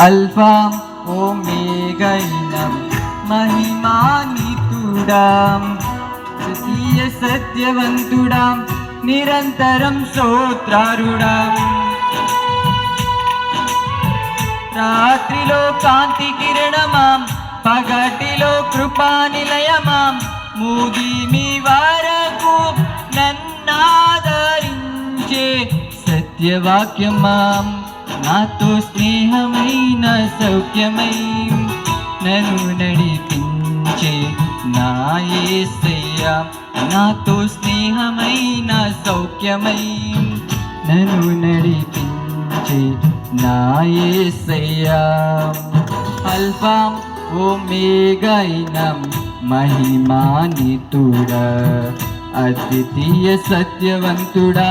Alpha ఓమేగైన మహిమాన్వితుడా, తృతీయ సత్యవంతుడా, నిరంతరం స్తోత్రారుడా. రాత్రిలో కాంతి కిరణమాం, పగటిలో కృపానిలయమాం, ముదిమి వరకు నన్నాదరించే సత్యవాక్యమాం. నాతో స్నేహమైన సౌఖ్యమై నన్ను నడిపించే నా యేసయ్యా. నాతో స్నేహమైన సౌఖ్యమై నన్ను నడిపించే నా యేసయ్యా. అల్ఫా ఓమేగైన మహిమాన్వితుడా, అద్వితీయ సత్యవంతుడా,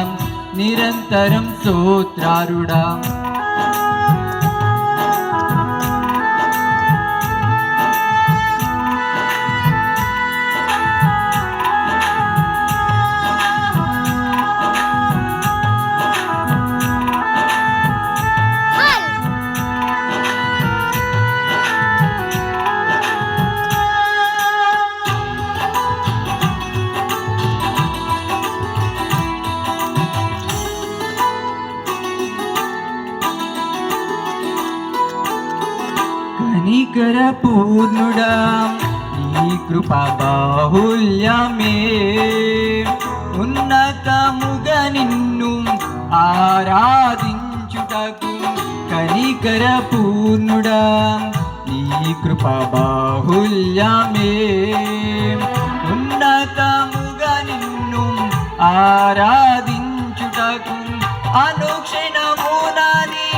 నిరంతరం స్తోత్రారుడా. కనికర పూర్ణుడా, నీ కృపా బాహుల్యమే ఉన్నతముగా నిన్ను ఆరాధించుటకు. కనికర పూర్ణుడా, నీ కృపా బాహుల్యమే ఉన్నతముగా నిన్ను ఆరాధించుటకు. అనుక్షణము నాని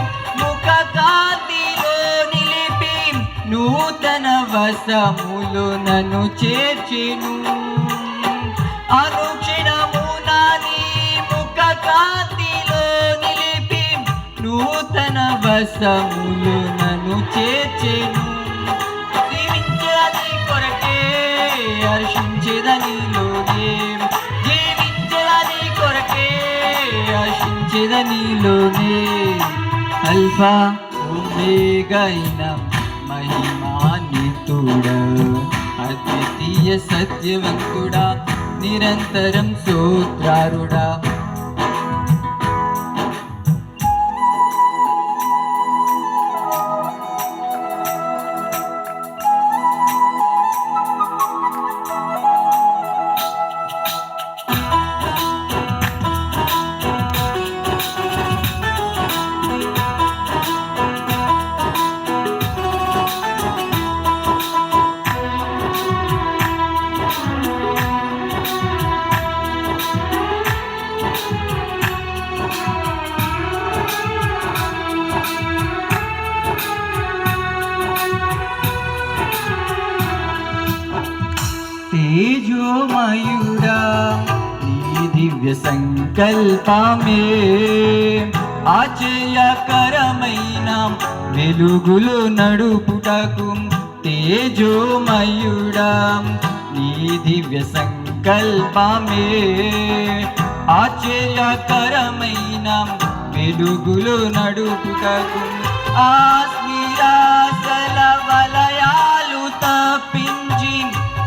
ముఖ కాంతిలో నిలిపి నూతన వసములు నన్ను చేర్చెను. అనుక్షణము నాని ముఖ కాంతిలో నిలిపి నూతన వసములు నన్ను చేర్చెను. జీవించదని కొరకే హర్షించేదనిలోనే, జీవించదని కొరకే హర్షించేదనిలోనే. అల్ఫా ఓమేగైన మహిమాన్వితుడా, అద్వితీయ సత్యవంతుడా, నిరంతరం స్తోత్రారుడా. తేజోమయుడా, నీ దివ్య సంకల్పమే ఆశ్చర్యకరమైన వెలుగులు నడుపుటకు. తేజోమయుడా, నీ దివ్య సంకల్పమే ఆశ్చర్యకరమైన వెలుగులు నడుపుటకు. ఆస్నిరాసల వలయాలు తప్పించి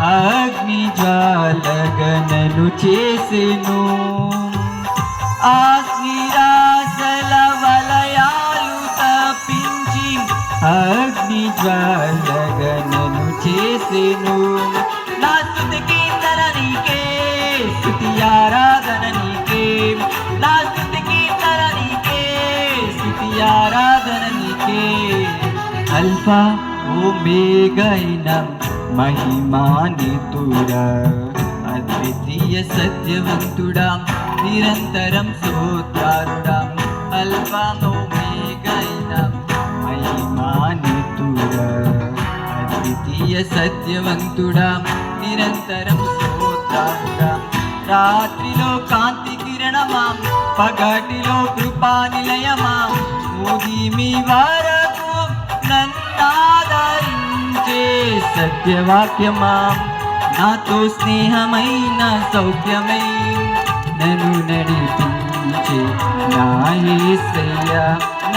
అగ్ని జ్వాలగనను చేసెను. ఆస్నిరాసల వలయాలు తప్పించి అగ్ని జ్వాలగనను చేసెను. నా స్తుతి కీర్తన నీకే, స్తుతి ఆరాధన నీకే. నా స్తుతి కీర్తన నీకే, స్తుతి ఆరాధన నీకే. అల్ఫా ఓమేగైన మహిమాన్వితుడా, అద్వితీయ సత్యవంతుడా, నిరంతరం స్తోత్రారుడా. అల్ఫా ఓమేగైన మహిమాన్వితుడా, అద్వితీయ సత్యవంతుడా, నిరంతరం స్తోత్రారుడా. రాత్రిలో కాంతి కిరణమాం, పగటిలో కృపానిలయమాం, ముదిమి వరకు నన్నాదరించే సత్యవాక్యమాం. నాతో స్నేహమైన సౌఖ్యమై నన్ను నడిపించే నా యేసయ్యా.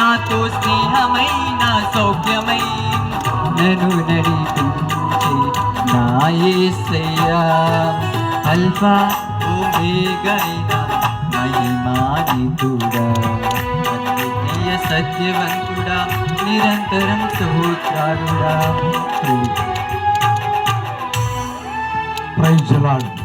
నాతో స్నేహమైన సౌఖ్యమై నన్ను నడిపించే నా యేసయ్యా అల్ఫా ఓమేగా అయిన మహిమానితుడా అద్వితీయ సత్యవంతుడా నిరంతరం స్తోత్రాలుడా. Praise the lord.